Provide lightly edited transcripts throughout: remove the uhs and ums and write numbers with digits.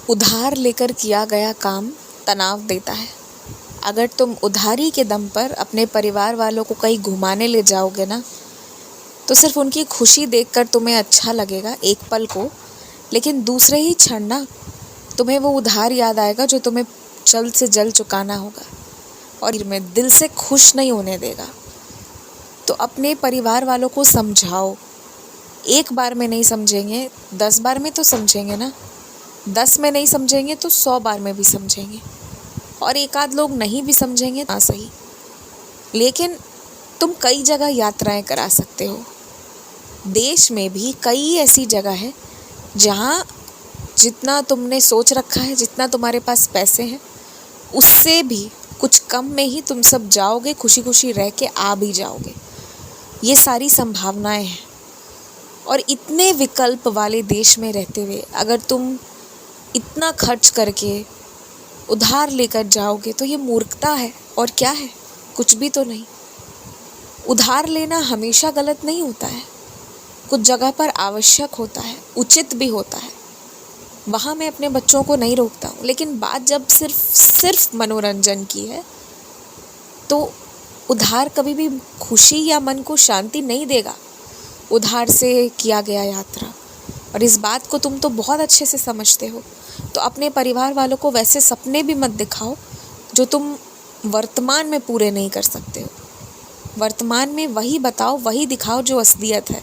उधार लेकर किया गया काम तनाव देता है। अगर तुम उधारी के दम पर अपने परिवार वालों को कहीं घुमाने ले जाओगे ना, तो सिर्फ उनकी खुशी देखकर तुम्हें अच्छा लगेगा एक पल को, लेकिन दूसरे ही क्षण ना तुम्हें वो उधार याद आएगा जो तुम्हें जल्द से जल्द चुकाना होगा और मैं दिल से खुश नहीं होने देगा। तो अपने परिवार वालों को समझाओ। एक बार में नहीं समझेंगे, 10 बार में तो समझेंगे ना। 10 में नहीं समझेंगे तो 100 बार में भी समझेंगे, और एक आध लोग नहीं भी समझेंगे ना सही, लेकिन तुम कई जगह यात्राएं करा सकते हो। देश में भी कई ऐसी जगह है जहाँ जितना तुमने सोच रखा है, जितना तुम्हारे पास पैसे हैं, उससे भी कुछ कम में ही तुम सब जाओगे, खुशी खुशी रह के आ भी जाओगे। ये सारी संभावनाएं हैं, और इतने विकल्प वाले देश में रहते हुए अगर तुम इतना खर्च करके उधार लेकर जाओगे तो ये मूर्खता है। और क्या है? कुछ भी तो नहीं। उधार लेना हमेशा गलत नहीं होता है, कुछ जगह पर आवश्यक होता है, उचित भी होता है। वहाँ मैं अपने बच्चों को नहीं रोकता हूँ, लेकिन बात जब सिर्फ मनोरंजन की है तो उधार कभी भी खुशी या मन को शांति नहीं देगा। उधार से किया गया यात्रा, और इस बात को तुम तो बहुत अच्छे से समझते हो, तो अपने परिवार वालों को वैसे सपने भी मत दिखाओ जो तुम वर्तमान में पूरे नहीं कर सकते हो। वर्तमान में वही बताओ, वही दिखाओ जो असलियत है,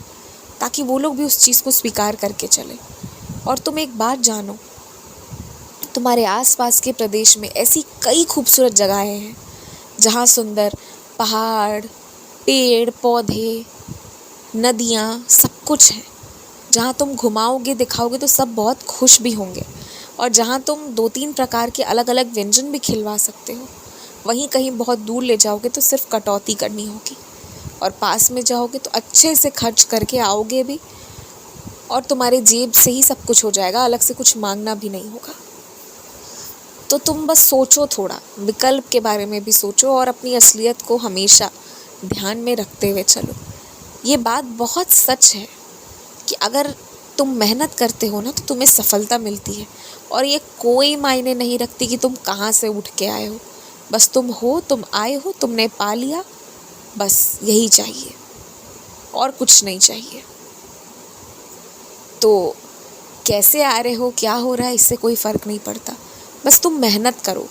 ताकि वो लोग भी उस चीज़ को स्वीकार करके चले। और तुम एक बात जानो, तुम्हारे आसपास के प्रदेश में ऐसी कई खूबसूरत जगहें हैं जहाँ सुंदर पहाड़, पेड़ पौधे, नदियाँ, सब कुछ है, जहाँ तुम घुमाओगे दिखाओगे तो सब बहुत खुश भी होंगे, और जहाँ तुम 2-3 प्रकार के अलग अलग व्यंजन भी खिलवा सकते हो। वहीं कहीं बहुत दूर ले जाओगे तो सिर्फ कटौती करनी होगी, और पास में जाओगे तो अच्छे से खर्च करके आओगे भी, और तुम्हारे जेब से ही सब कुछ हो जाएगा, अलग से कुछ मांगना भी नहीं होगा। तो तुम बस सोचो, थोड़ा विकल्प के बारे में भी सोचो, और अपनी असलियत को हमेशा ध्यान में रखते हुए चलो। ये बात बहुत सच है कि अगर तुम मेहनत करते हो ना तो तुम्हें सफलता मिलती है, और ये कोई मायने नहीं रखती कि तुम कहाँ से उठ के आए हो। बस तुम हो, तुम आए हो, तुमने पा लिया, बस यही चाहिए और कुछ नहीं चाहिए। तो कैसे आ रहे हो, क्या हो रहा है, इससे कोई फ़र्क नहीं पड़ता। बस तुम मेहनत करो।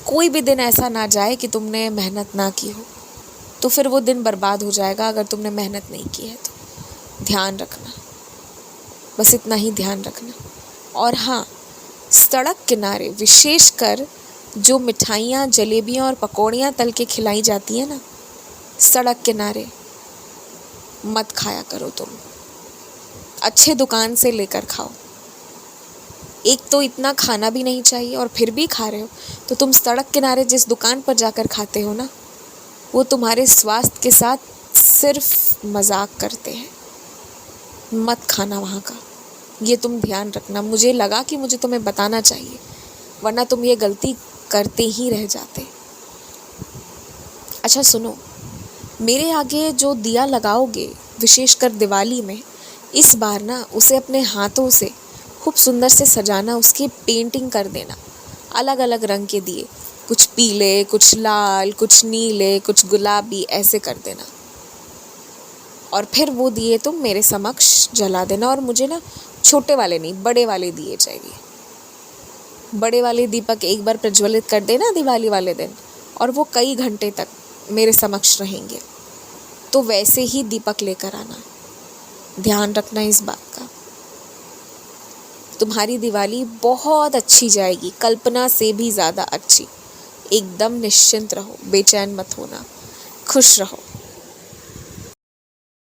कोई भी दिन ऐसा ना जाए कि तुमने मेहनत ना की हो, तो फिर वो दिन बर्बाद हो जाएगा अगर तुमने मेहनत नहीं की है तो। ध्यान रखना, बस इतना ही ध्यान रखना। और हाँ, सड़क किनारे विशेषकर जो मिठाइयाँ, जलेबियाँ और पकौड़ियाँ तल के खिलाई जाती हैं ना, सड़क किनारे मत खाया करो तुम। अच्छे दुकान से लेकर खाओ। एक तो इतना खाना भी नहीं चाहिए, और फिर भी खा रहे हो तो तुम सड़क किनारे जिस दुकान पर जाकर खाते हो ना, वो तुम्हारे स्वास्थ्य के साथ सिर्फ मजाक करते हैं। मत खाना वहाँ का, ये तुम ध्यान रखना। मुझे लगा कि मुझे तुम्हें बताना चाहिए, वरना तुम ये गलती करते ही रह जाते। अच्छा सुनो, मेरे आगे जो दिया लगाओगे विशेषकर दिवाली में, इस बार ना उसे अपने हाथों से खूब सुंदर से सजाना, उसकी पेंटिंग कर देना। अलग अलग रंग के दिए, कुछ पीले, कुछ लाल, कुछ नीले, कुछ गुलाबी, ऐसे कर देना। और फिर वो दिए तुम मेरे समक्ष जला देना। और मुझे ना छोटे वाले नहीं, बड़े वाले दिए चाहिए। बड़े वाले दीपक एक बार प्रज्वलित कर देना दिवाली वाले दिन, और वो कई घंटे तक मेरे समक्ष रहेंगे। तो वैसे ही दीपक लेकर आना। ध्यान रखना इस बात का। तुम्हारी दिवाली बहुत अच्छी जाएगी, कल्पना से भी ज़्यादा अच्छी। एकदम निश्चिंत रहो, बेचैन मत होना, खुश रहो।